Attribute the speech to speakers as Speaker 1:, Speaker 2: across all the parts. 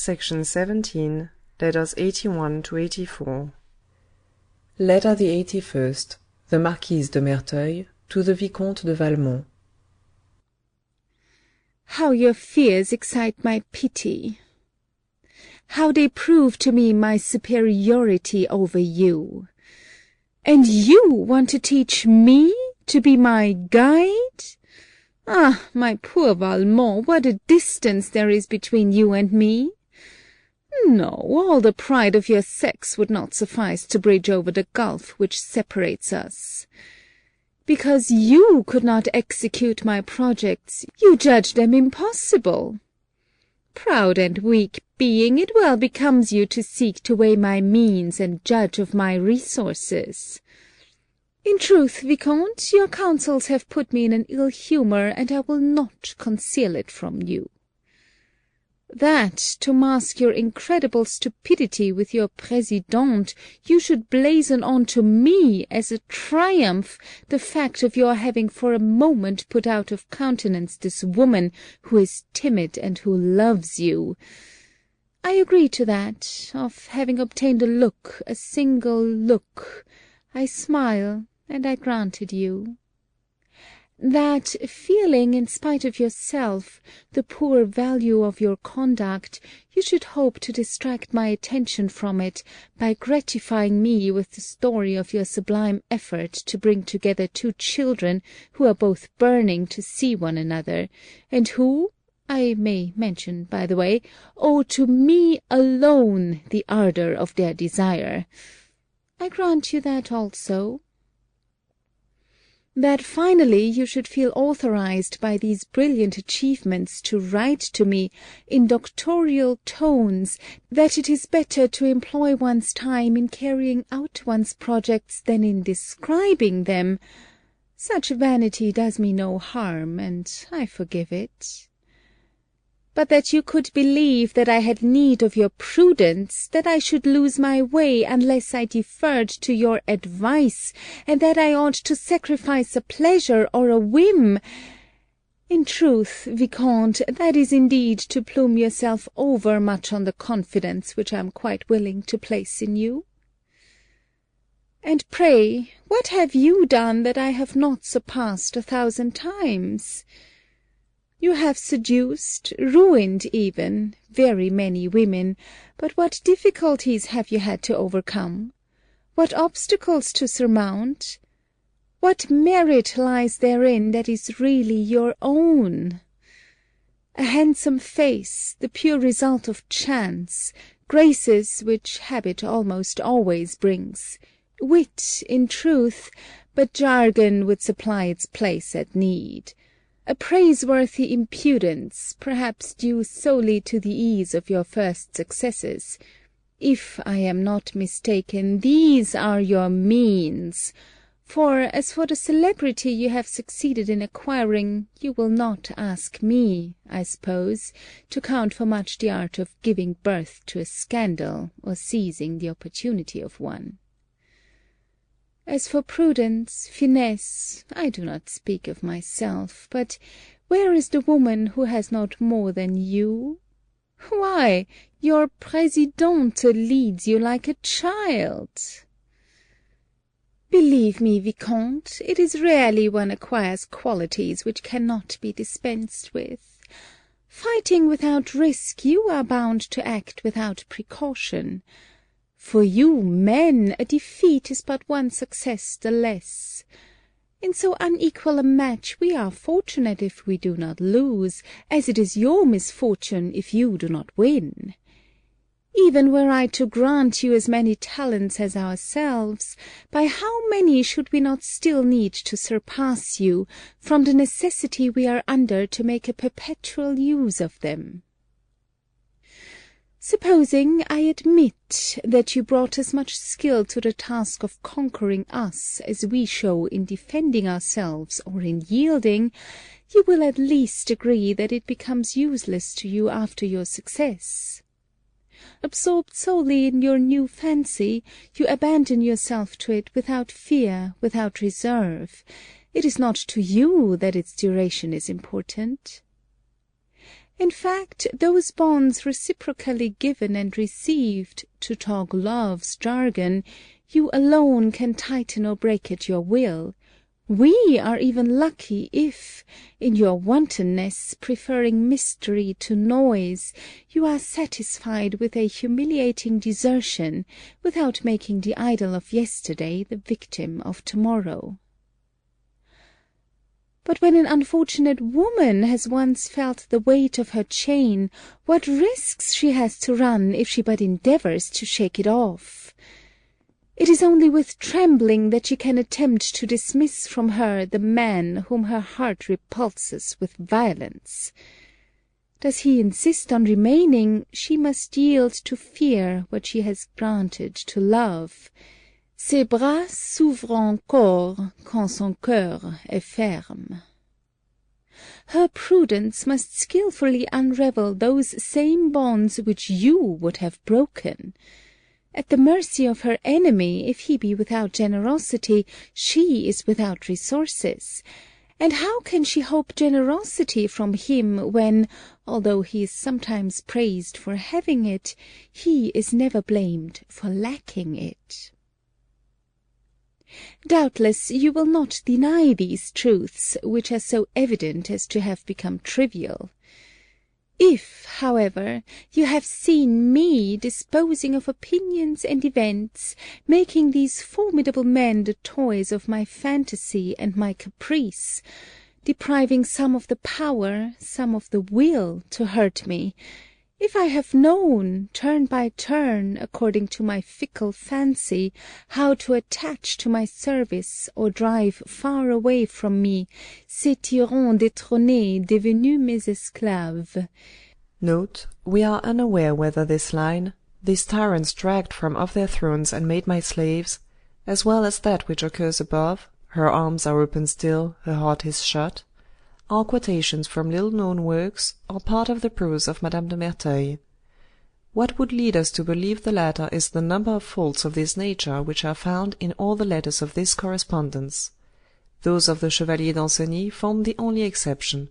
Speaker 1: Section 17, Letters 81 to 84. Letter the 81st. The Marquise de Merteuil to the Vicomte de Valmont.
Speaker 2: How your fears excite my pity! How they prove to me my superiority over you! And you want to teach me to be my guide? Ah, my poor Valmont, what a distance there is between you and me! No, all the pride of your sex would not suffice to bridge over the gulf which separates us. Because you could not execute my projects, you judge them impossible. Proud and weak being, it well becomes you to seek to weigh my means and judge of my resources. In truth, Vicomte, your counsels have put me in an ill humour, and I will not conceal it from you. That, to mask your incredible stupidity with your présidente, you should blazon on to me as a triumph the fact of your having for a moment put out of countenance this woman who is timid and who loves you. I agree to that. Of having obtained a look, a single look, I smile, and I granted you. That, feeling, in spite of yourself, the poor value of your conduct, you should hope to distract my attention from it by gratifying me with the story of your sublime effort to bring together two children who are both burning to see one another, and who, I may mention, by the way, owe to me alone the ardour of their desire. I grant you that also. That finally you should feel authorized by these brilliant achievements to write to me in doctorial tones that it is better to employ one's time in carrying out one's projects than in describing them. Such vanity does me no harm, and I forgive it. But that you could believe that I had need of your prudence, that I should lose my way unless I deferred to your advice, and that I ought to sacrifice a pleasure or a whim. In truth, Vicomte, that is indeed to plume yourself over much on the confidence which I am quite willing to place in you. And pray, what have you done that I have not surpassed 1,000 times? You have seduced, ruined even, very many women, but what difficulties have you had to overcome? What obstacles to surmount? What merit lies therein that is really your own? A handsome face, the pure result of chance, graces which habit almost always brings, wit, in truth, but jargon would supply its place at need. A praiseworthy impudence, perhaps due solely to the ease of your first successes. If I am not mistaken, these are your means, for as for the celebrity you have succeeded in acquiring, you will not ask me, I suppose, to count for much the art of giving birth to a scandal, or seizing the opportunity of one. As for prudence, finesse, I do not speak of myself, but where is the woman who has not more than you? Why, your présidente leads you like a child. Believe me, Vicomte, it is rarely one acquires qualities which cannot be dispensed with. Fighting without risk, you are bound to act without precaution. For you men, a defeat is but one success the less. In so unequal a match we are fortunate if we do not lose, as it is your misfortune if you do not win. Even were I to grant you as many talents as ourselves, by how many should we not still need to surpass you, from the necessity we are under to make a perpetual use of them? Supposing, I admit, that you brought as much skill to the task of conquering us as we show in defending ourselves or in yielding, you will at least agree that it becomes useless to you after your success. Absorbed solely in your new fancy, you abandon yourself to it without fear, without reserve. It is not to you that its duration is important. In fact, those bonds reciprocally given and received, to talk love's jargon, you alone can tighten or break at your will. We are even lucky if, in your wantonness, preferring mystery to noise, you are satisfied with a humiliating desertion, without making the idol of yesterday the victim of tomorrow. But when an unfortunate woman has once felt the weight of her chain, what risks she has to run if she but endeavours to shake it off! It is only with trembling that she can attempt to dismiss from her the man whom her heart repulses with violence. Does he insist on remaining, she must yield to fear what she has granted to love. Ses bras s'ouvrent encore quand son cœur est ferme. Her prudence must skilfully unravel those same bonds which you would have broken. At the mercy of her enemy, if he be without generosity, she is without resources. And how can she hope generosity from him when, although he is sometimes praised for having it, he is never blamed for lacking it? Doubtless you will not deny these truths, which are so evident as to have become trivial. If, however, you have seen me disposing of opinions and events, making these formidable men the toys of my fantasy and my caprice, depriving some of the power, some of the will to hurt me, if I have known, turn by turn, according to my fickle fancy, how to attach to my service or drive far away from me ces tyrans détrônés devenus mes esclaves.
Speaker 1: Note: we are unaware whether this line, these tyrants dragged from off their thrones and made my slaves, as well as that which occurs above, her arms are open still, her heart is shut, are quotations from little-known works, or part of the prose of Madame de Merteuil. What would lead us to believe the latter is the number of faults of this nature which are found in all the letters of this correspondence. Those of the Chevalier d'Ancenis formed the only exception.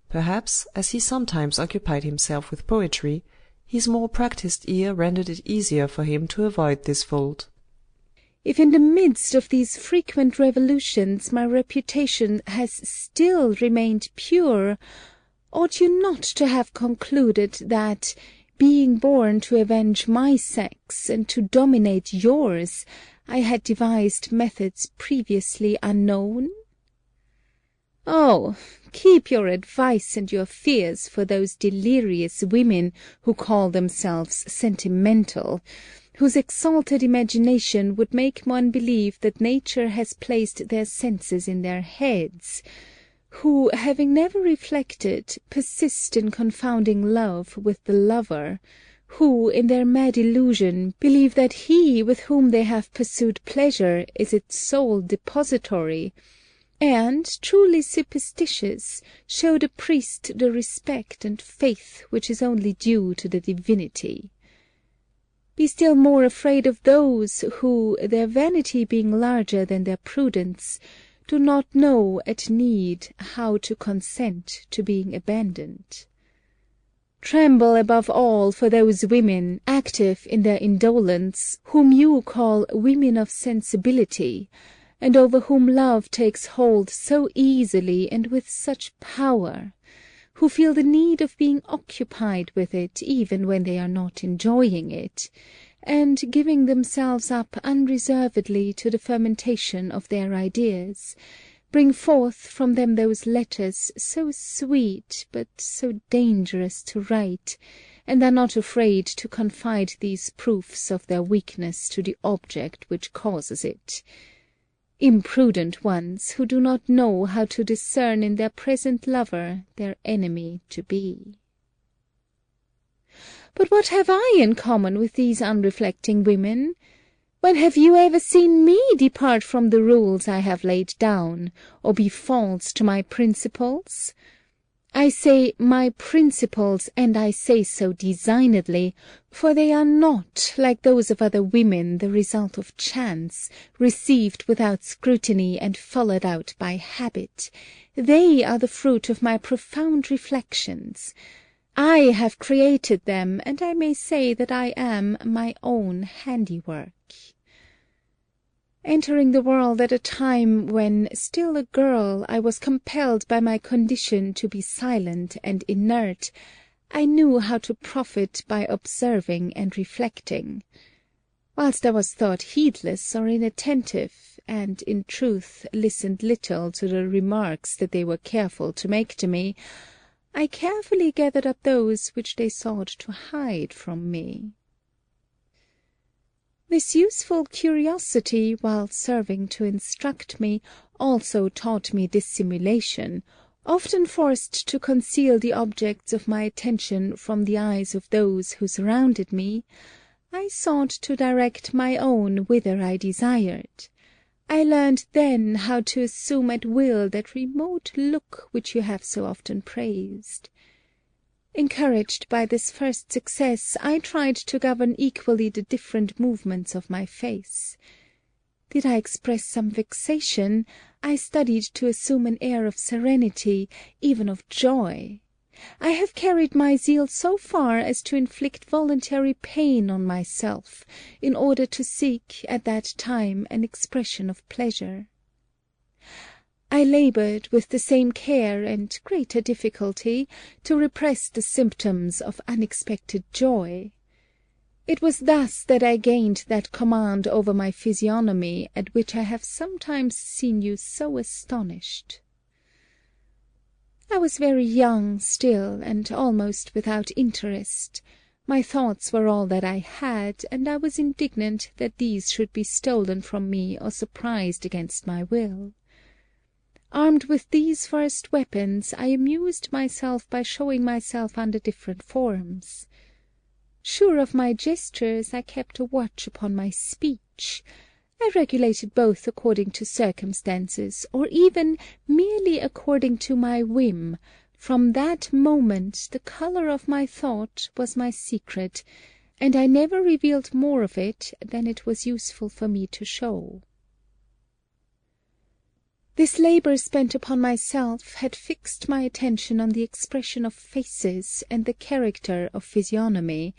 Speaker 1: Perhaps, as he sometimes occupied himself with poetry, his more practised ear rendered it easier for him to avoid this fault.
Speaker 2: If in the midst of these frequent revolutions my reputation has still remained pure, ought you not to have concluded that, being born to avenge my sex and to dominate yours, I had devised methods previously unknown? Oh, keep your advice and your fears for those delirious women who call themselves sentimental, whose exalted imagination would make one believe that nature has placed their senses in their heads, who, having never reflected, persist in confounding love with the lover, who, in their mad illusion, believe that he with whom they have pursued pleasure is its sole depository, and, truly superstitious, show the priest the respect and faith which is only due to the divinity. Be still more afraid of those who, their vanity being larger than their prudence, do not know at need how to consent to being abandoned. Tremble above all for those women, active in their indolence, whom you call women of sensibility, and over whom love takes hold so easily and with such power, who feel the need of being occupied with it even when they are not enjoying it, and giving themselves up unreservedly to the fermentation of their ideas, bring forth from them those letters so sweet but so dangerous to write, and are not afraid to confide these proofs of their weakness to the object which causes it. Imprudent ones, who do not know how to discern in their present lover their enemy to be. But what have I in common with these unreflecting women? When have you ever seen me depart from the rules I have laid down, or be false to my principles? I say my principles, and I say so designedly, for they are not, like those of other women, the result of chance, received without scrutiny and followed out by habit. They are the fruit of my profound reflections. I have created them, and I may say that I am my own handiwork. Entering the world at a time when, still a girl, I was compelled by my condition to be silent and inert, I knew how to profit by observing and reflecting. Whilst I was thought heedless or inattentive, and in truth listened little to the remarks that they were careful to make to me, I carefully gathered up those which they sought to hide from me. This useful curiosity, while serving to instruct me, also taught me dissimulation, often forced to conceal the objects of my attention from the eyes of those who surrounded me. I sought to direct my own whither I desired. I learned then how to assume at will that remote look which you have so often praised. Encouraged by this first success, I tried to govern equally the different movements of my face. Did I express some vexation, I studied to assume an air of serenity, even of joy. I have carried my zeal so far as to inflict voluntary pain on myself, in order to seek at that time an expression of pleasure. I laboured with the same care and greater difficulty to repress the symptoms of unexpected joy. It was thus that I gained that command over my physiognomy at which I have sometimes seen you so astonished. I was very young still, and almost without interest. My thoughts were all that I had, and I was indignant that these should be stolen from me or surprised against my will. Armed with these first weapons, I amused myself by showing myself under different forms. Sure of my gestures, I kept a watch upon my speech. I regulated both according to circumstances, or even merely according to my whim. From that moment the colour of my thought was my secret, and I never revealed more of it than it was useful for me to show. This labour spent upon myself had fixed my attention on the expression of faces and the character of physiognomy,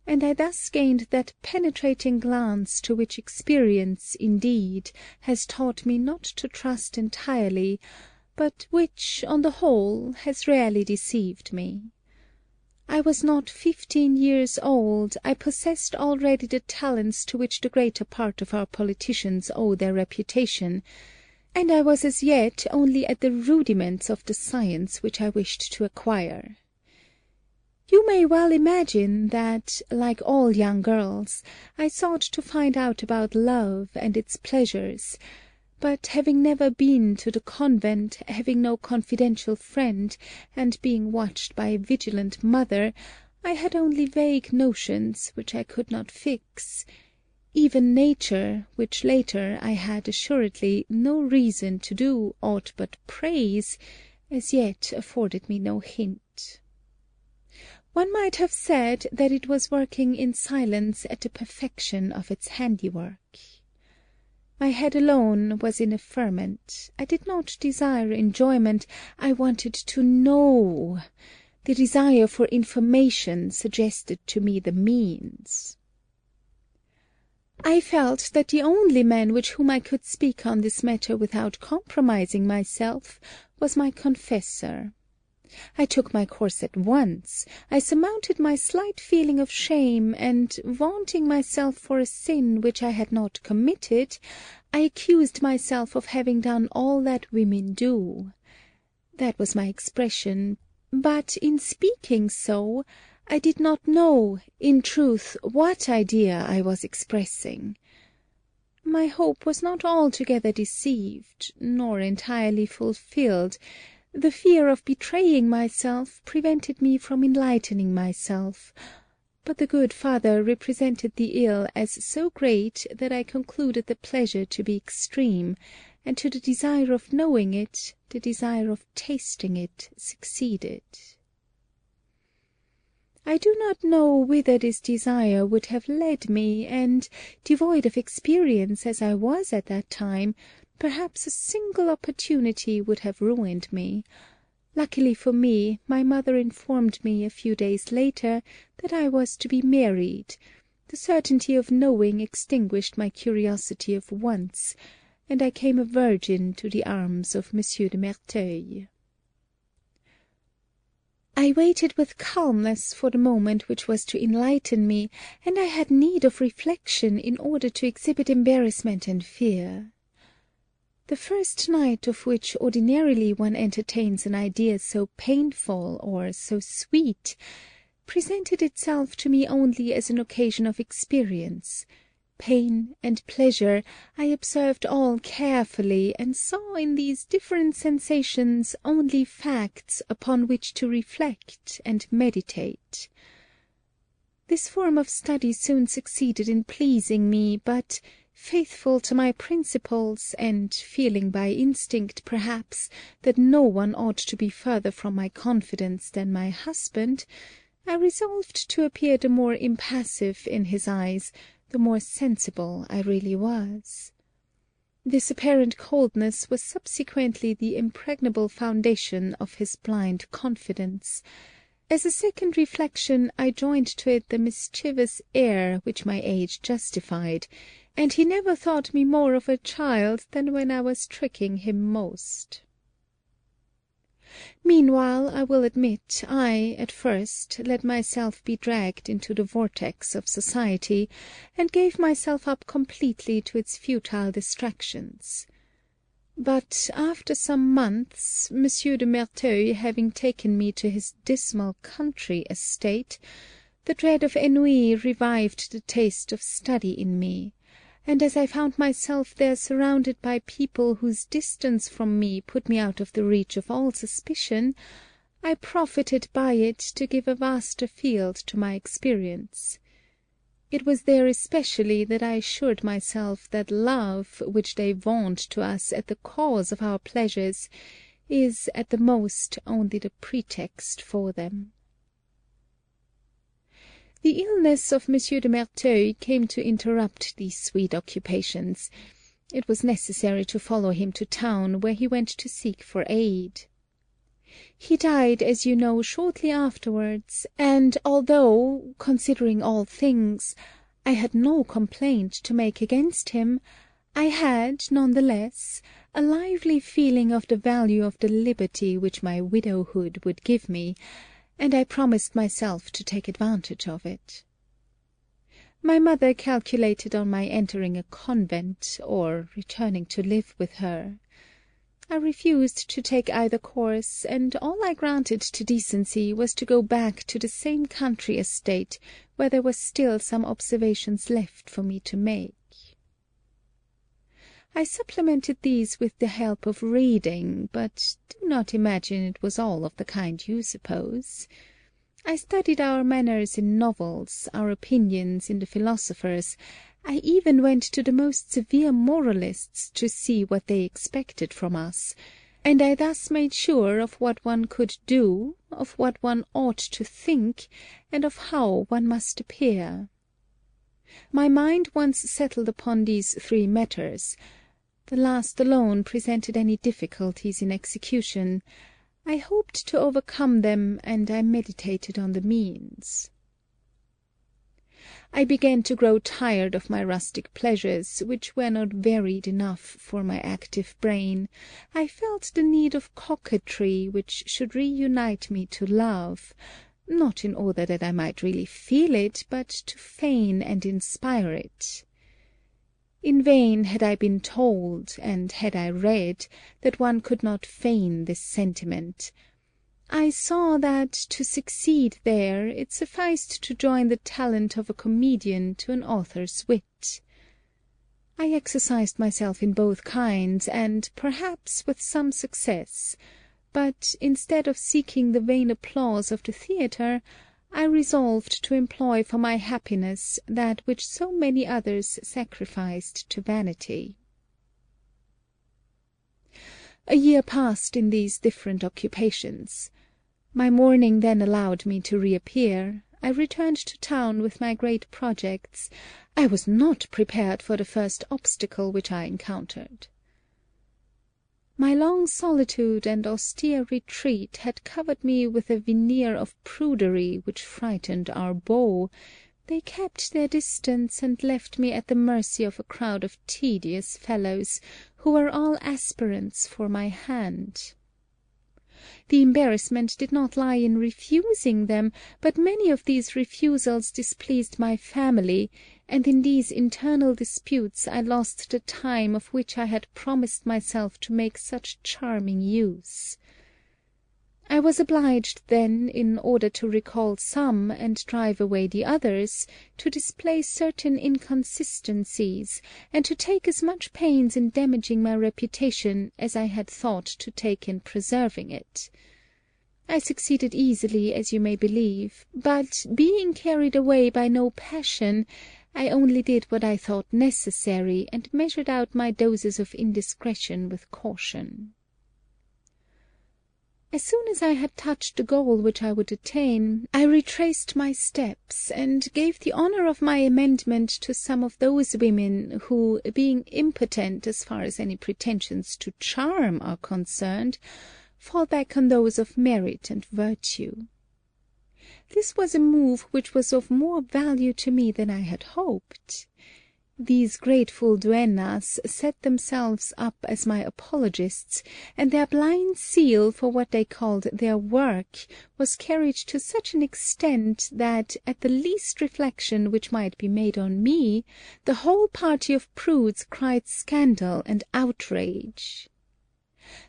Speaker 2: and I thus gained that penetrating glance to which experience, indeed, has taught me not to trust entirely, but which, on the whole, has rarely deceived me. I was not 15 years old. I possessed already the talents to which the greater part of our politicians owe their reputation, and I was as yet only at the rudiments of the science which I wished to acquire. You may well imagine that, like all young girls, I sought to find out about love and its pleasures, but having never been to the convent, having no confidential friend, and being watched by a vigilant mother, I had only vague notions which I could not fix. Even nature, which later I had assuredly no reason to do aught but praise, as yet afforded me no hint. One might have said that it was working in silence at the perfection of its handiwork. My head alone was in a ferment. I did not desire enjoyment, I wanted to know. The desire for information suggested to me the means. I felt that the only man with whom I could speak on this matter without compromising myself was my confessor. I took my course at once. I surmounted my slight feeling of shame, and, vaunting myself for a sin which I had not committed, I accused myself of having done all that women do. That was my expression, but in speaking so, I did not know, in truth, what idea I was expressing. My hope was not altogether deceived, nor entirely fulfilled. The fear of betraying myself prevented me from enlightening myself, but the good father represented the ill as so great that I concluded the pleasure to be extreme, and to the desire of knowing it, the desire of tasting it succeeded. I do not know whither this desire would have led me, and, devoid of experience as I was at that time, perhaps a single opportunity would have ruined me. Luckily for me, my mother informed me a few days later that I was to be married. The certainty of knowing extinguished my curiosity of once, and I came a virgin to the arms of Monsieur de Merteuil. I waited with calmness for the moment which was to enlighten me, and I had need of reflection in order to exhibit embarrassment and fear. The first night of which ordinarily one entertains an idea so painful or so sweet presented itself to me only as an occasion of experience. Pain and pleasure I observed all carefully, and saw in these different sensations only facts upon which to reflect and meditate. This form of study soon succeeded in pleasing me, but, faithful to my principles, and feeling by instinct perhaps that no one ought to be further from my confidence than my husband, I resolved to appear the more impassive in his eyes, the more sensible I really was. This apparent coldness was subsequently the impregnable foundation of his blind confidence. As a second reflection, I joined to it the mischievous air which my age justified, and he never thought me more of a child than when I was tricking him most. Meanwhile, I will admit, I, at first, let myself be dragged into the vortex of society, and gave myself up completely to its futile distractions. But after some months, Monsieur de Merteuil having taken me to his dismal country estate, the dread of ennui revived the taste of study in me, and as I found myself there surrounded by people whose distance from me put me out of the reach of all suspicion, I profited by it to give a vaster field to my experience. It was there especially that I assured myself that love, which they vaunt to us as the cause of our pleasures, is at the most only the pretext for them. The illness of Monsieur de Merteuil came to interrupt these sweet occupations. It was necessary to follow him to town, where he went to seek for aid. He died, as you know, shortly afterwards, and although, considering all things, I had no complaint to make against him, I had, none the less, a lively feeling of the value of the liberty which my widowhood would give me, and I promised myself to take advantage of it. My mother calculated on my entering a convent, or returning to live with her. I refused to take either course, and all I granted to decency was to go back to the same country estate, where there were still some observations left for me to make. I supplemented these with the help of reading, but do not imagine it was all of the kind you suppose. I studied our manners in novels, our opinions in the philosophers. I even went to the most severe moralists to see what they expected from us, and I thus made sure of what one could do, of what one ought to think, and of how one must appear. My mind once settled upon these three matters. The last alone presented any difficulties in execution. I hoped to overcome them, and I meditated on the means. I began to grow tired of my rustic pleasures, which were not varied enough for my active brain. I felt the need of coquetry, which should reunite me to love, not in order that I might really feel it, but to feign and inspire it. In vain had I been told, and had I read, that one could not feign this sentiment. I saw that, to succeed there, it sufficed to join the talent of a comedian to an author's wit. I exercised myself in both kinds, and perhaps with some success, but instead of seeking the vain applause of the theatre, I resolved to employ for my happiness that which so many others sacrificed to vanity. A year passed in these different occupations. My mourning then allowed me to reappear. I returned to town with my great projects. I was not prepared for the first obstacle which I encountered. My long solitude and austere retreat had covered me with a veneer of prudery which frightened our beaux. They kept their distance, and left me at the mercy of a crowd of tedious fellows, who were all aspirants for my hand. The embarrassment did not lie in refusing them, but many of these refusals displeased my family, and in these internal disputes I lost the time of which I had promised myself to make such charming use. I was obliged then, in order to recall some and drive away the others, to display certain inconsistencies, and to take as much pains in damaging my reputation as I had thought to take in preserving it. I succeeded easily, as you may believe, but, being carried away by no passion, I only did what I thought necessary, and measured out my doses of indiscretion with caution. As soon as I had touched the goal which I would attain, I retraced my steps, and gave the honour of my amendment to some of those women who, being impotent as far as any pretensions to charm are concerned, fall back on those of merit and virtue. This was a move which was of more value to me than I had hoped. These grateful duennas set themselves up as my apologists, and their blind zeal for what they called their work was carried to such an extent that, at the least reflection which might be made on me, the whole party of prudes cried scandal and outrage.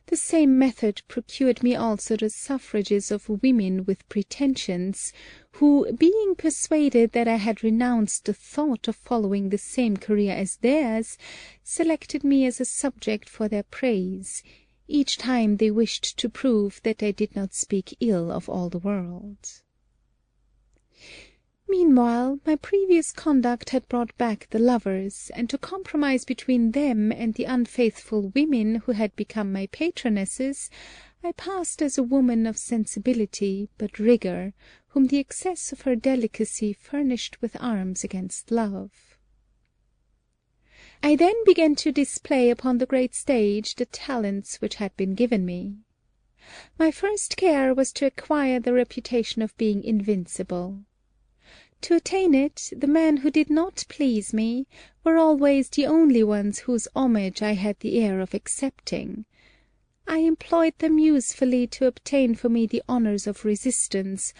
Speaker 2: The same method procured me also the suffrages of women with pretensions, who, being persuaded that I had renounced the thought of following the same career as theirs, selected me as a subject for their praise, each time they wished to prove that I did not speak ill of all the world. Meanwhile, my previous conduct had brought back the lovers, and to compromise between them and the unfaithful women who had become my patronesses, I passed as a woman of sensibility, but rigour, whom the excess of her delicacy furnished with arms against love. I then began to display upon the great stage the talents which had been given me. My first care was to acquire the reputation of being invincible. To attain it, the men who did not please me were always the only ones whose homage I had the air of accepting. I employed them usefully to obtain for me the honours of resistance,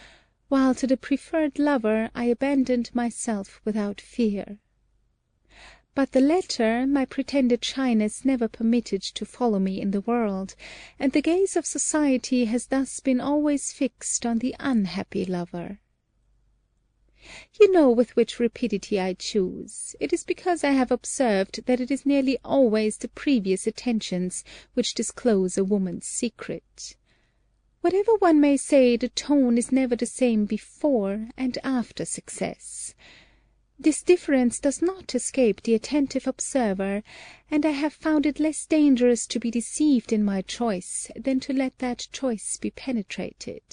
Speaker 2: while to the preferred lover I abandoned myself without fear. But the latter my pretended shyness never permitted to follow me in the world, and the gaze of society has thus been always fixed on the unhappy lover. You know with which rapidity I choose. It is because I have observed that it is nearly always the previous attentions which disclose a woman's secret. Whatever one may say, the tone is never the same before and after success. This difference does not escape the attentive observer, and I have found it less dangerous to be deceived in my choice than to let that choice be penetrated.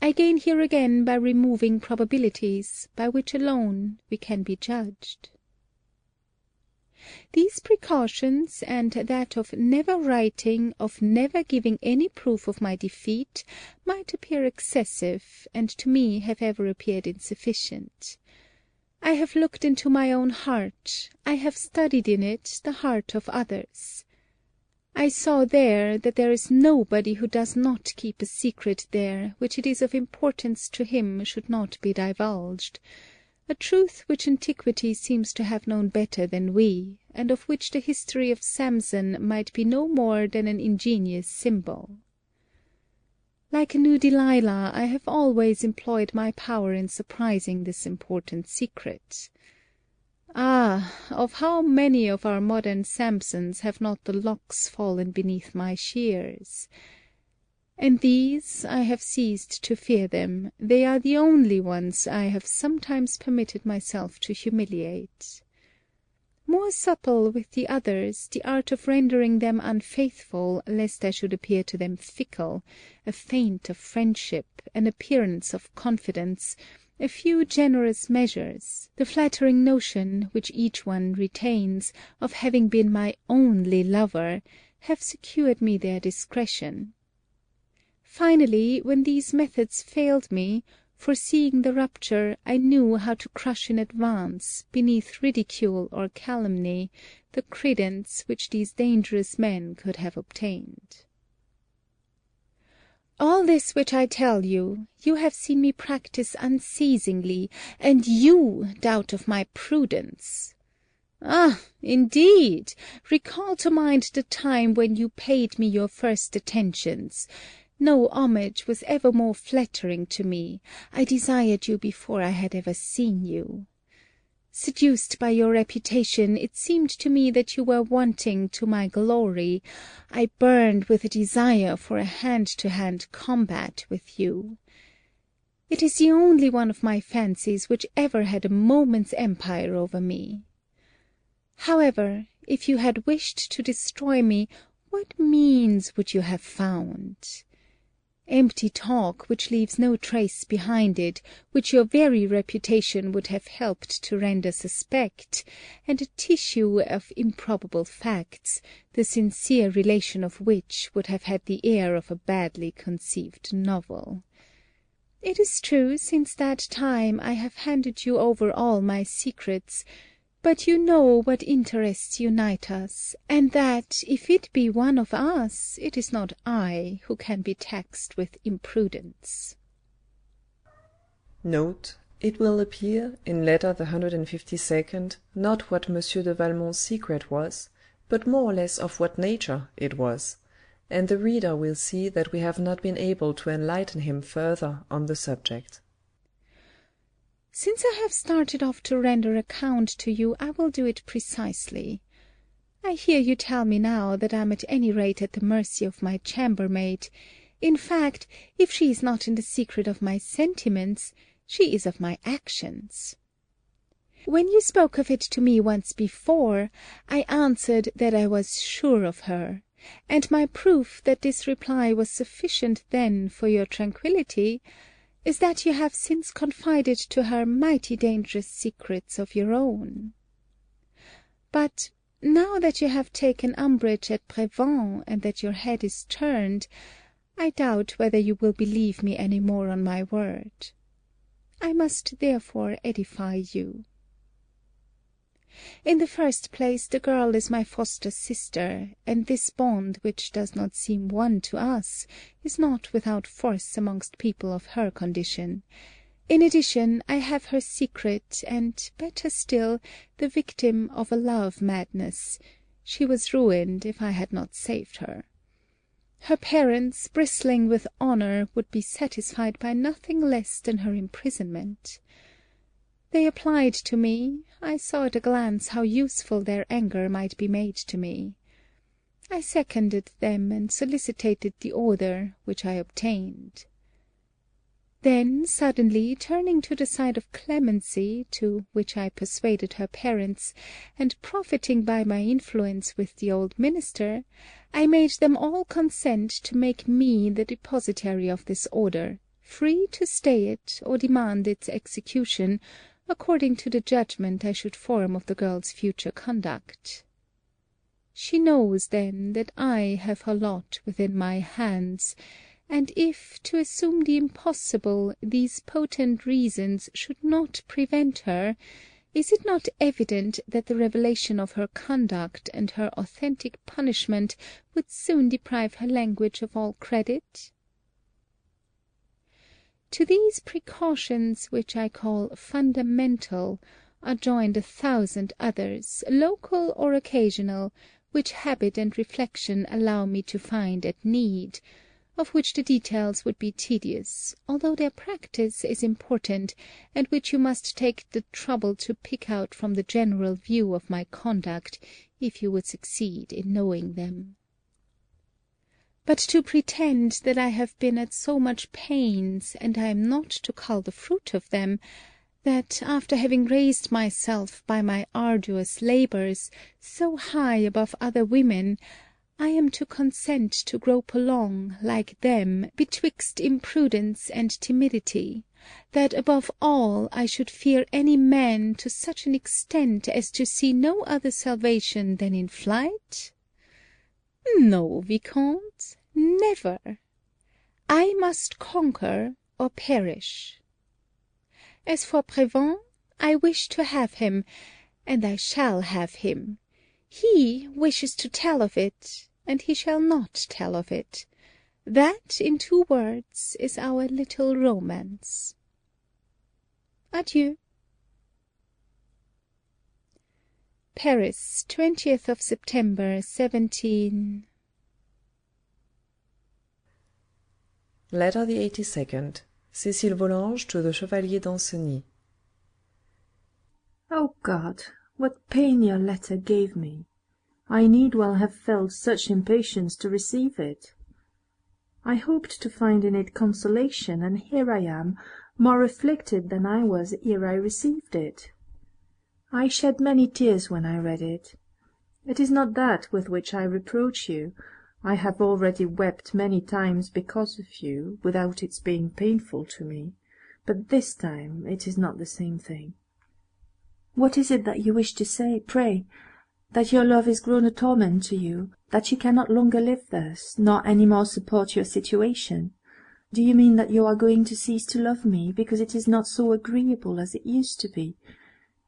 Speaker 2: I gain here again by removing probabilities, by which alone we can be judged. These precautions, and that of never writing, of never giving any proof of my defeat, might appear excessive, and to me have ever appeared insufficient. I have looked into my own heart, I have studied in it the heart of others. I saw there that there is nobody who does not keep a secret there which it is of importance to him should not be divulged, a truth which antiquity seems to have known better than we, and of which the history of Samson might be no more than an ingenious symbol. Like a new Delilah, I have always employed my power in surprising this important secret. Ah, of how many of our modern Samsons have not the locks fallen beneath my shears! And these, I have ceased to fear them, they are the only ones I have sometimes permitted myself to humiliate. More supple with the others, the art of rendering them unfaithful, lest I should appear to them fickle, a feint of friendship, an appearance of confidence, a few generous measures, the flattering notion, which each one retains, of having been my only lover, have secured me their discretion. Finally, when these methods failed me, foreseeing the rupture, I knew how to crush in advance, beneath ridicule or calumny, the credence which these dangerous men could have obtained. All this which I tell you, you have seen me practise unceasingly, and you doubt of my prudence. Ah, indeed! Recall to mind the time when you paid me your first attentions. No homage was ever more flattering to me. I desired you before I had ever seen you. Seduced by your reputation, it seemed to me that you were wanting to my glory. I burned with a desire for a hand-to-hand combat with you. It is the only one of my fancies which ever had a moment's empire over me. However, if you had wished to destroy me, what means would you have found? Empty talk which leaves no trace behind it, which your very reputation would have helped to render suspect, and a tissue of improbable facts, the sincere relation of which would have had the air of a badly conceived novel. It is true, since that time I have handed you over all my secrets, but you know what interests unite us, and that, if it be one of us, it is not I who can be taxed with imprudence.
Speaker 1: Note: it will appear, in letter the 152nd, not what Monsieur de Valmont's secret was, but more or less of what nature it was, and the reader will see that we have not been able to enlighten him further on the subject.
Speaker 2: Since I have started off to render account to you, I will do it precisely. I hear you tell me now that I am at any rate at the mercy of my chambermaid. In fact, if she is not in the secret of my sentiments, she is of my actions. When you spoke of it to me once before, I answered that I was sure of her, and my proof that this reply was sufficient then for your tranquillity is that you have since confided to her mighty dangerous secrets of your own. But now that you have taken umbrage at Prévent, and that your head is turned, I doubt whether you will believe me any more on my word. I must therefore edify you. In the first place, the girl is my foster sister, and this bond, which does not seem one to us, is not without force amongst people of her condition. In addition, I have her secret, and, better still, the victim of a love madness. She was ruined if I had not saved her. Her parents, bristling with honour, would be satisfied by nothing less than her imprisonment. They applied to me. I saw at a glance how useful their anger might be made to me. I seconded them, and solicited the order, which I obtained. Then, suddenly, turning to the side of clemency, to which I persuaded her parents, and profiting by my influence with the old minister, I made them all consent to make me the depositary of this order, free to stay it or demand its execution, according to the judgment I should form of the girl's future conduct. She knows, then, that I have her lot within my hands, and if, to assume the impossible, these potent reasons should not prevent her, is it not evident that the revelation of her conduct and her authentic punishment would soon deprive her language of all credit? To these precautions, which I call fundamental, are joined 1,000 others, local or occasional, which habit and reflection allow me to find at need, of which the details would be tedious, although their practice is important, and which you must take the trouble to pick out from the general view of my conduct, if you would succeed in knowing them. But to pretend that I have been at so much pains, and I am not to cull the fruit of them, that, after having raised myself by my arduous labours so high above other women, I am to consent to grope along, like them, betwixt imprudence and timidity, that above all I should fear any man to such an extent as to see no other salvation than in flight? No, Vicomte, never. I must conquer or perish. As for Prévan, I wish to have him, and I shall have him. He wishes to tell of it, and he shall not tell of it. That, in 2 words, is our little romance. Adieu. Paris, 20th of September, 17...
Speaker 1: Letter the 82nd. Cécile Volanges to the Chevalier d'Ancenis.
Speaker 3: Oh God, what pain your letter gave me! I need well have felt such impatience to receive it. I hoped to find in it consolation, and here I am, more afflicted than I was ere I received it. I shed many tears when I read it. It is not that with which I reproach you. I have already wept many times because of you, without its being painful to me, but this time it is not the same thing. What is it that you wish to say, pray? That your love is grown a torment to you, that you cannot longer live thus, nor any more support your situation? Do you mean that you are going to cease to love me, because it is not so agreeable as it used to be?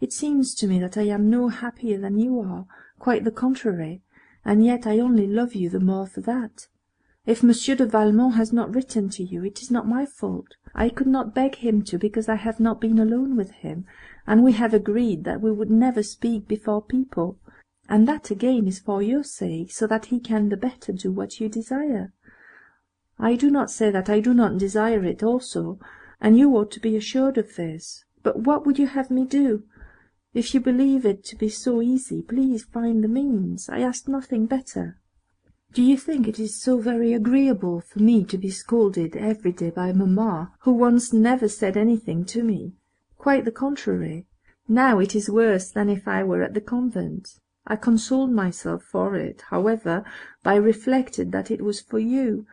Speaker 3: It seems to me that I am no happier than you are, quite the contrary, and yet I only love you the more for that. If Monsieur de Valmont has not written to you, it is not my fault. I could not beg him to, because I have not been alone with him, and we have agreed that we would never speak before people, and that again is for your sake, so that he can the better do what you desire. I do not say that I do not desire it also, and you ought to be assured of this. But what would you have me do? If you believe it to be so easy, please find the means. I ask nothing better. Do you think it is so very agreeable for me to be scolded every day by mamma, who once never said anything to me? Quite the contrary. Now it is worse than if I were at the convent. I consoled myself for it, however, by reflecting that it was for you.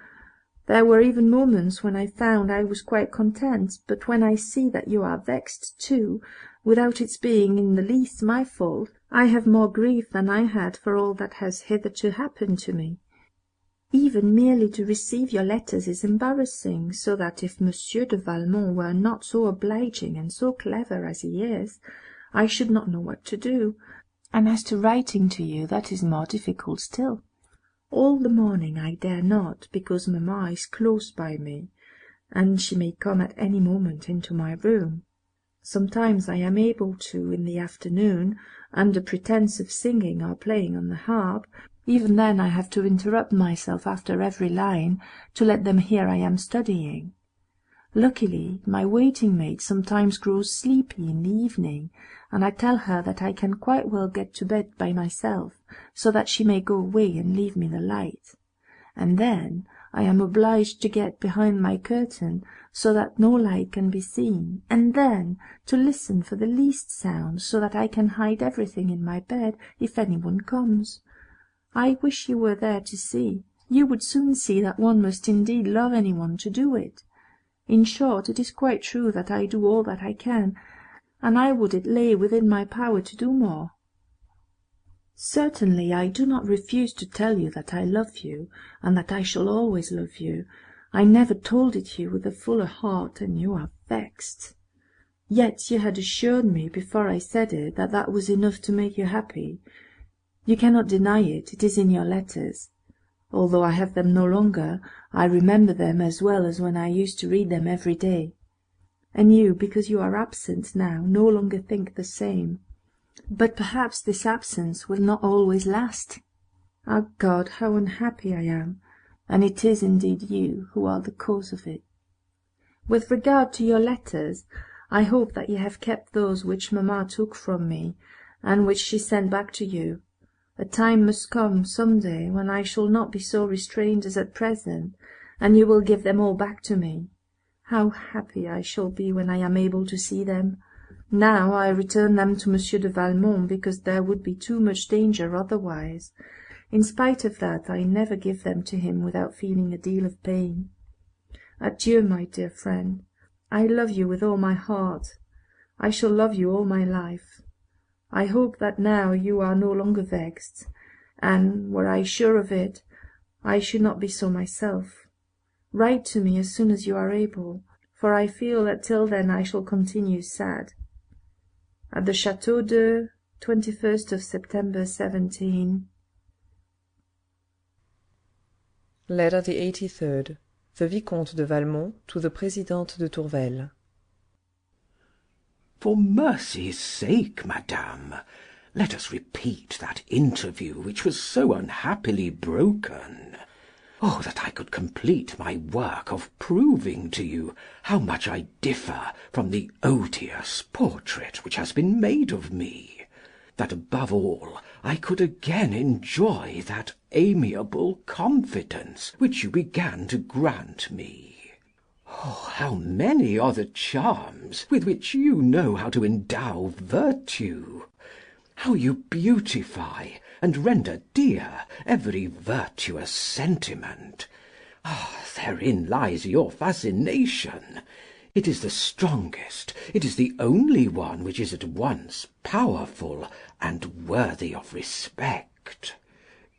Speaker 3: There were even moments when I found I was quite content, but when I see that you are vexed too, without its being in the least my fault, I have more grief than I had for all that has hitherto happened to me. Even merely to receive your letters is embarrassing, so that if Monsieur de Valmont were not so obliging and so clever as he is, I should not know what to do, and as to writing to you, that is more difficult still. All the morning I dare not, because mamma is close by me, and she may come at any moment into my room. Sometimes I am able to, in the afternoon, under pretence of singing or playing on the harp. Even then I have to interrupt myself after every line, to let them hear I am studying. Luckily, my waiting-maid sometimes grows sleepy in the evening, and I tell her that I can quite well get to bed by myself, so that she may go away and leave me the light. And then I am obliged to get behind my curtain, so that no light can be seen, and then to listen for the least sound, so that I can hide everything in my bed if any one comes. I wish you were there to see. You would soon see that one must indeed love any one to do it. In short, it is quite true that I do all that I can, and I would it lay within my power to do more. Certainly I do not refuse to tell you that I love you, and that I shall always love you. I never told it you with a fuller heart, and you are vexed. Yet you had assured me before I said it that that was enough to make you happy. You cannot deny it, it is in your letters. Although I have them no longer, I remember them as well as when I used to read them every day. And you, because you are absent now, no longer think the same. But perhaps this absence will not always last. Ah, God, how unhappy I am, and it is indeed you who are the cause of it. With regard to your letters, I hope that you have kept those which mamma took from me, and which she sent back to you. A time must come some day when I shall not be so restrained as at present, and you will give them all back to me. How happy I shall be when I am able to see them! Now I return them to Monsieur de Valmont, because there would be too much danger otherwise. In spite of that, I never give them to him without feeling a deal of pain. Adieu, my dear friend. I love you with all my heart. I shall love you all my life. I hope that now you are no longer vexed, and, were I sure of it, I should not be so myself. Write to me as soon as you are able, for I feel that till then I shall continue sad. At the Château de 21st of September 17.
Speaker 1: Letter the 83rd. The Vicomte de Valmont to the Présidente de Tourvel.
Speaker 4: For mercy's sake, madame, let us repeat that interview which was so unhappily broken. Oh, that I could complete my work of proving to you how much I differ from the odious portrait which has been made of me, that above all I could again enjoy that amiable confidence which you began to grant me. Oh, how many are the charms with which you know how to endow virtue! How you beautify and render dear every virtuous sentiment! Ah, therein lies your fascination. It is the strongest, it is the only one which is at once powerful and worthy of respect.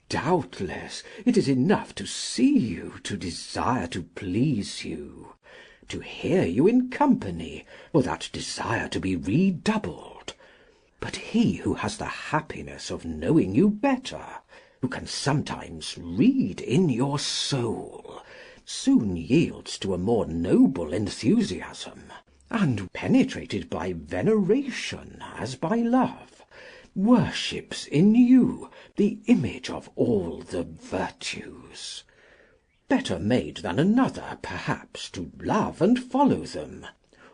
Speaker 4: Doubtless it is enough to see you to desire to please you, to hear you in company for that desire to be redoubled. But he who has the happiness of knowing you better, who can sometimes read in your soul, soon yields to a more noble enthusiasm, and, penetrated by veneration as by love, worships in you the image of all the virtues. Better made than another, perhaps, to love and follow them,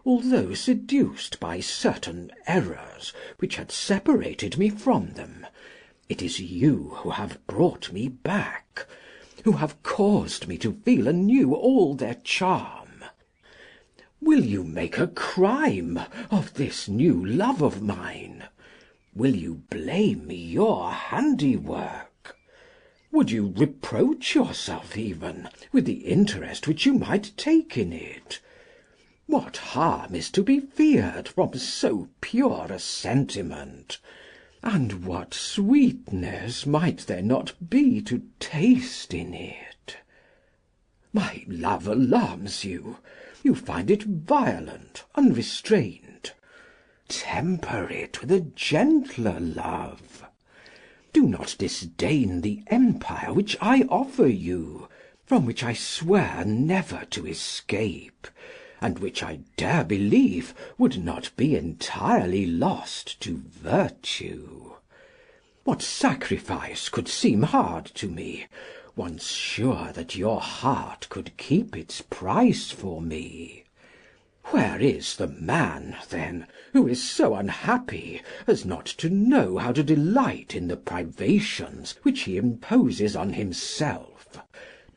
Speaker 4: although seduced by certain errors which had separated me from them. It is you who have brought me back, who have caused me to feel anew all their charm. Will you make a crime of this new love of mine? Will you blame your handiwork? Would you reproach yourself even with the interest which you might take in it? What harm is to be feared from so pure a sentiment? And what sweetness might there not be to taste in it? My love alarms you. You find it violent, unrestrained. Temper it with a gentler love. Do not disdain the empire which I offer you, from which I swear never to escape, and which I dare believe would not be entirely lost to virtue. What sacrifice could seem hard to me, once sure that your heart could keep its price for me? Where is the man, then, who is so unhappy as not to know how to delight in the privations which he imposes on himself,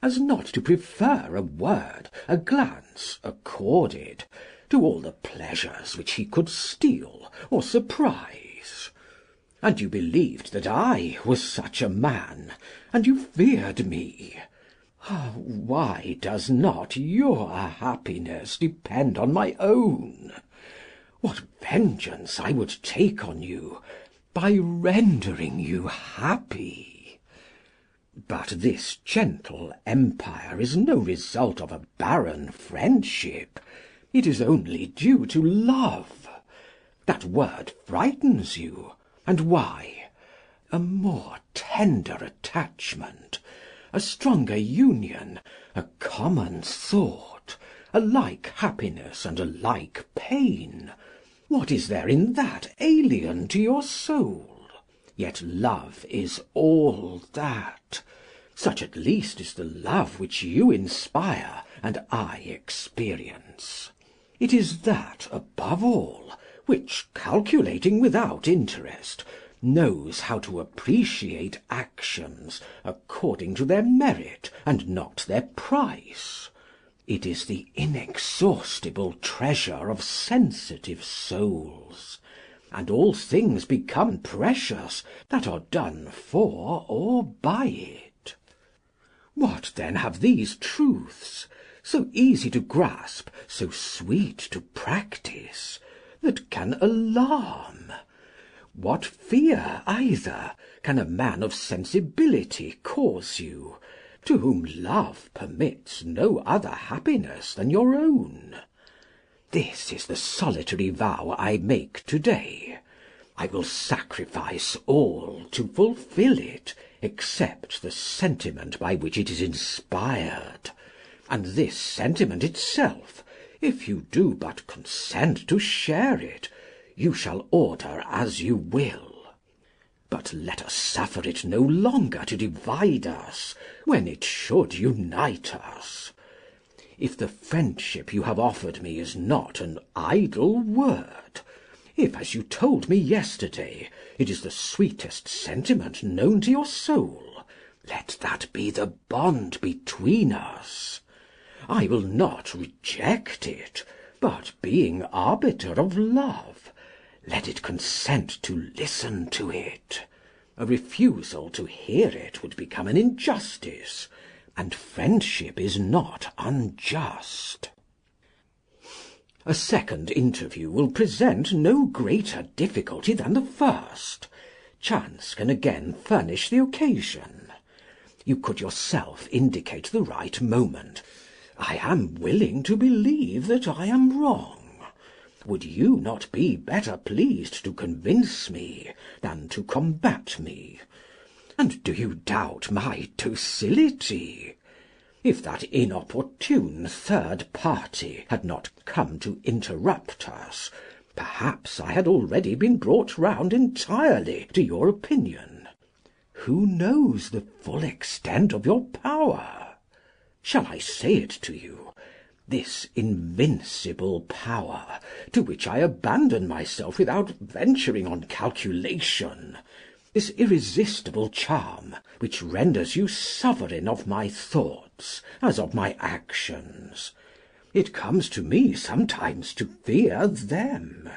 Speaker 4: as not to prefer a word, a glance, accorded, to all the pleasures which he could steal or surprise? And you believed that I was such a man, and you feared me. Why does not your happiness depend on my own? What vengeance I would take on you by rendering you happy! But this gentle empire is no result of a barren friendship. It is only due to love. That word frightens you. And why? A more tender attachment, a stronger union, a common thought, a like happiness and a like pain. What is there in that alien to your soul? Yet love is all that. Such at least is the love which you inspire and I experience. It is that, above all, which, calculating without interest, knows how to appreciate actions according to their merit and not their price. It is the inexhaustible treasure of sensitive souls, and all things become precious that are done for or by it. What then have these truths, so easy to grasp, so sweet to practice, that can alarm? What fear either can a man of sensibility cause you, to whom love permits no other happiness than your own. This is the solitary vow I make to-day. I will sacrifice all to fulfil it, except the sentiment by which it is inspired. And this sentiment itself, if you do but consent to share it, you shall order as you will. But let us suffer it no longer to divide us, when it should unite us. If the friendship you have offered me is not an idle word, if, as you told me yesterday, it is the sweetest sentiment known to your soul, let that be the bond between us. I will not reject it, but, being arbiter of love, let it consent to listen to it. A refusal to hear it would become an injustice, and friendship is not unjust. A second interview will present no greater difficulty than the first. Chance can again furnish the occasion. You could yourself indicate the right moment. I am willing to believe that I am wrong. Would you not be better pleased to convince me than to combat me? And do you doubt my docility? If that inopportune third party had not come to interrupt us, perhaps I had already been brought round entirely to your opinion. Who knows the full extent of your power? Shall I say it to you? This invincible power, to which I abandon myself without venturing on calculation, this irresistible charm, which renders you sovereign of my thoughts as of my actions, it comes to me sometimes to fear them.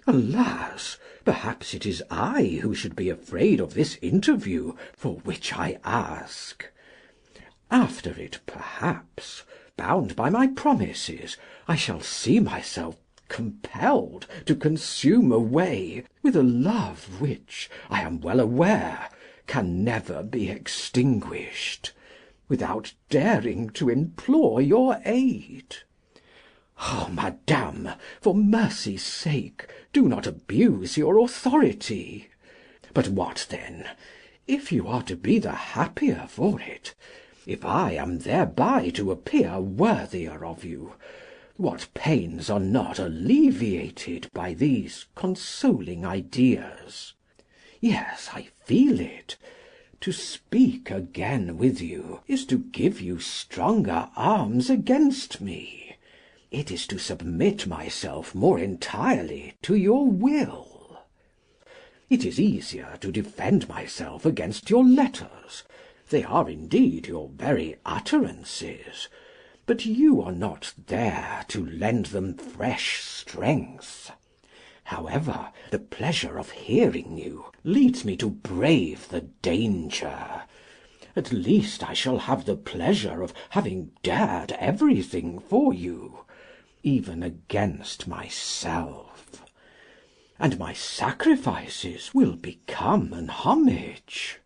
Speaker 4: Alas, perhaps it is I who should be afraid of this interview for which I ask. After it, perhaps, bound by my promises, I shall see myself compelled to consume away with a love which, I am well aware, can never be extinguished, without daring to implore your aid. Oh, madame, for mercy's sake, do not abuse your authority. But what then? If you are to be the happier for it, if I am thereby to appear worthier of you, what pains are not alleviated by these consoling ideas? Yes, I feel it. To speak again with you is to give you stronger arms against me. It is to submit myself more entirely to your will. It is easier to defend myself against your letters. They are indeed your very utterances, but you are not there to lend them fresh strength. However, the pleasure of hearing you leads me to brave the danger. At least I shall have the pleasure of having dared everything for you, even against myself. And my sacrifices will become an homage.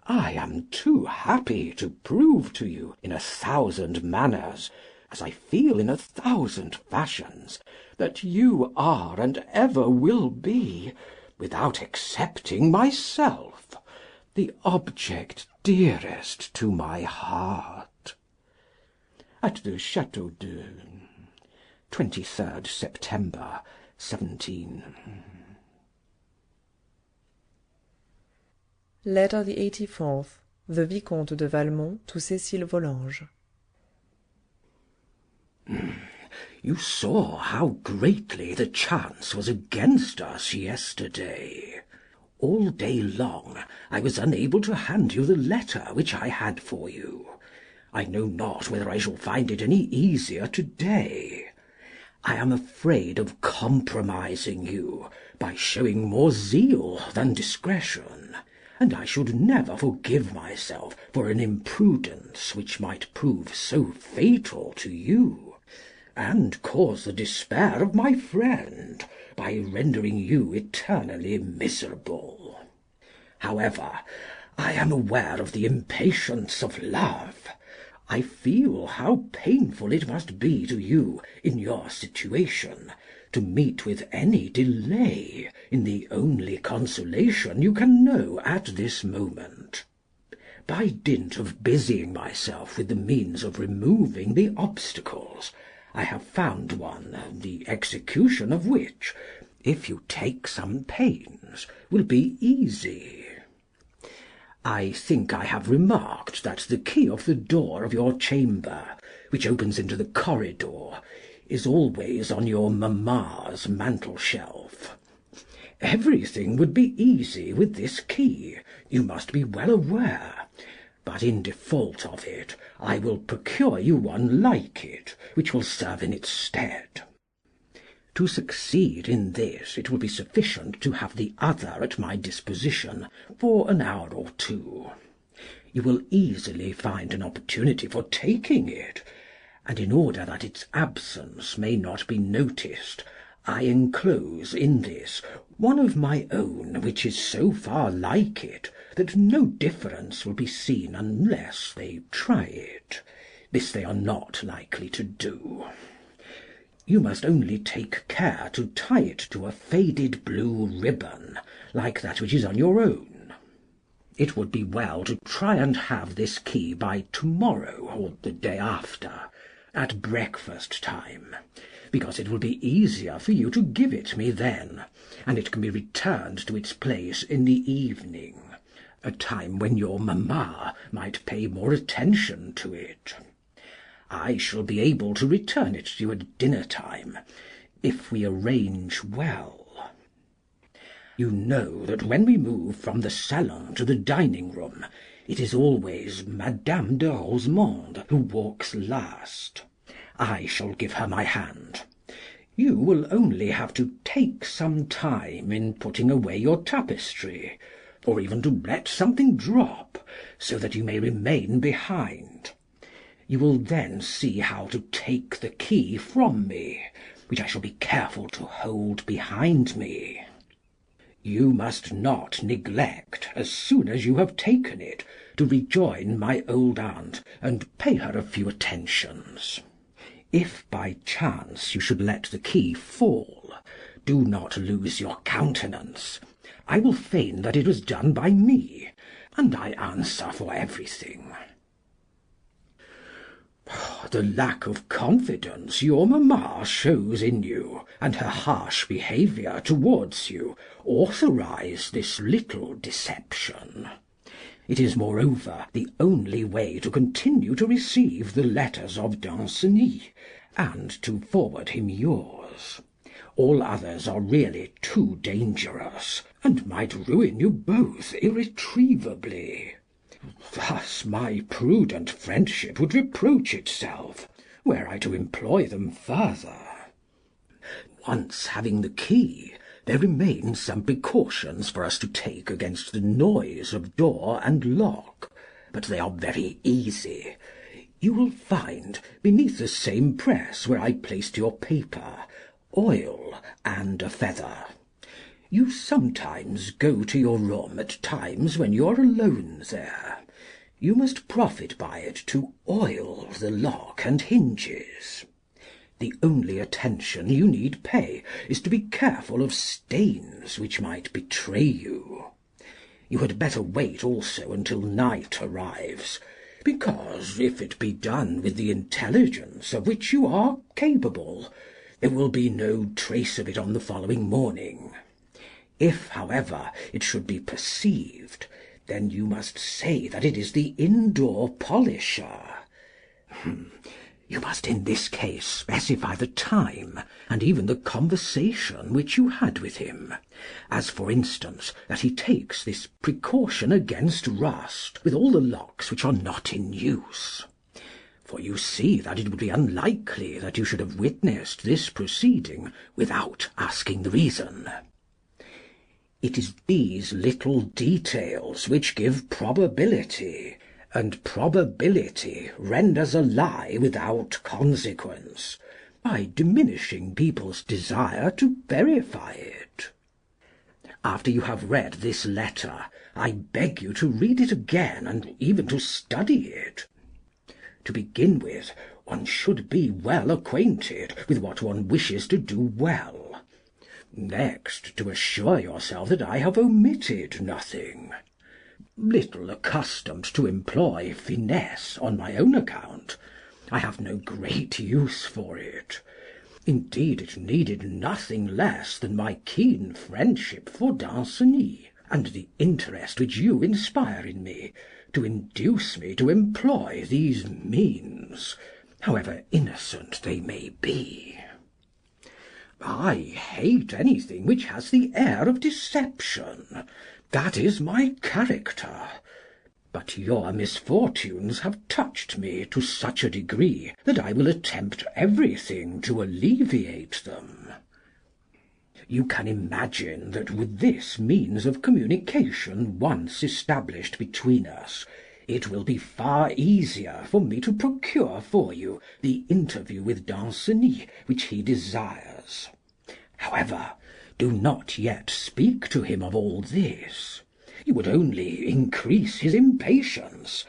Speaker 4: I am too happy to prove to you in 1,000 manners, as I feel in 1,000 fashions, that you are and ever will be, without excepting myself, the object dearest to my heart. At the Château de 23rd September 17.
Speaker 1: Letter the 84th. The Vicomte de Valmont to Cécile Volanges.
Speaker 4: You saw how greatly the chance was against us yesterday. All day long I was unable to hand you the letter which I had for you. I know not whether I shall find it any easier to-day. I am afraid of compromising you by showing more zeal than discretion, and I should never forgive myself for an imprudence which might prove so fatal to you, and cause the despair of my friend by rendering you eternally miserable. However, I am aware of the impatience of love. I feel how painful it must be to you, in your situation, to meet with any delay in the only consolation you can know at this moment. By dint of busying myself with the means of removing the obstacles, I have found one, the execution of which, if you take some pains, will be easy. I think I have remarked that the key of the door of your chamber, which opens into the corridor, is always on your mamma's mantel-shelf. Everything would be easy with this key, you must be well aware, but in default of it, I will procure you one like it, which will serve in its stead. To succeed in this, it will be sufficient to have the other at my disposition for an hour or two. You will easily find an opportunity for taking it, and in order that its absence may not be noticed, I enclose in this one of my own which is so far like it that no difference will be seen unless they try it. This they are not likely to do. You must only take care to tie it to a faded blue ribbon, like that which is on your own. It would be well to try and have this key by to-morrow or the day after, at breakfast time, because it will be easier for you to give it me then, and it can be returned to its place in the evening, a time when your mamma might pay more attention to it. I shall be able to return it to you at dinner time, if we arrange well. You know that when we move from the salon to the dining room, it is always Madame de Rosemonde who walks last. I shall give her my hand. You will only have to take some time in putting away your tapestry, or even to let something drop, so that you may remain behind. You will then see how to take the key from me, which I shall be careful to hold behind me. You must not neglect, as soon as you have taken it, to rejoin my old aunt and pay her a few attentions. If by chance you should let the key fall, do not lose your countenance. I will feign that it was done by me, and I answer for everything. The lack of confidence your mamma shows in you, and her harsh behaviour towards you, authorise this little deception. It is, moreover, the only way to continue to receive the letters of Danceny, and to forward him yours. All others are really too dangerous, and might ruin you both irretrievably. Thus my prudent friendship would reproach itself, were I to employ them further. Once having the key, there remain some precautions for us to take against the noise of door and lock, but they are very easy. You will find, beneath the same press where I placed your paper, oil and a feather. You sometimes go to your room at times when you are alone there. You must profit by it to oil the lock and hinges. The only attention you need pay is to be careful of stains which might betray you. You had better wait also until night arrives, because if it be done with the intelligence of which you are capable, there will be no trace of it on the following morning. If, however, it should be perceived, then you must say that it is the indoor polisher. You must in this case specify the time, and even the conversation which you had with him, as for instance, that he takes this precaution against rust with all the locks which are not in use. For you see that it would be unlikely that you should have witnessed this proceeding without asking the reason. It is these little details which give probability, and probability renders a lie without consequence, by diminishing people's desire to verify it. After you have read this letter, I beg you to read it again, and even to study it. To begin with, one should be well acquainted with what one wishes to do well. Next, to assure yourself that I have omitted nothing. Little accustomed to employ finesse on my own account, I have no great use for it. Indeed, it needed nothing less than my keen friendship for Danceny, and the interest which you inspire in me, to induce me to employ these means, however innocent they may be. I hate anything which has the air of deception. That is my character. But your misfortunes have touched me to such a degree that I will attempt everything to alleviate them. You can imagine that with this means of communication once established between us, it will be far easier for me to procure for you the interview with Danceny which he desires. However, do not yet speak to him of all this. You would only increase his impatience,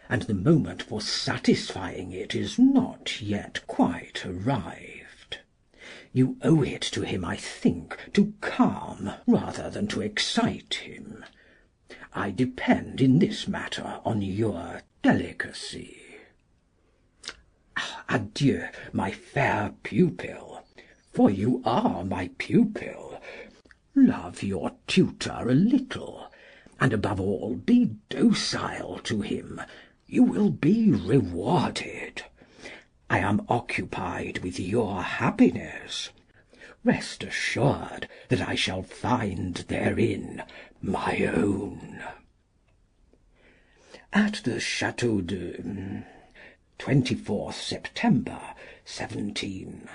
Speaker 4: and the moment for satisfying it is not yet quite arrived. You owe it to him, I think, to calm rather than to excite him. I depend in this matter on your delicacy. Adieu, my fair pupil, for you are my pupil. Love your tutor a little, and above all be docile to him. You will be rewarded. I am occupied with your happiness. Rest assured that I shall find therein my own. At the Château de 24th September 17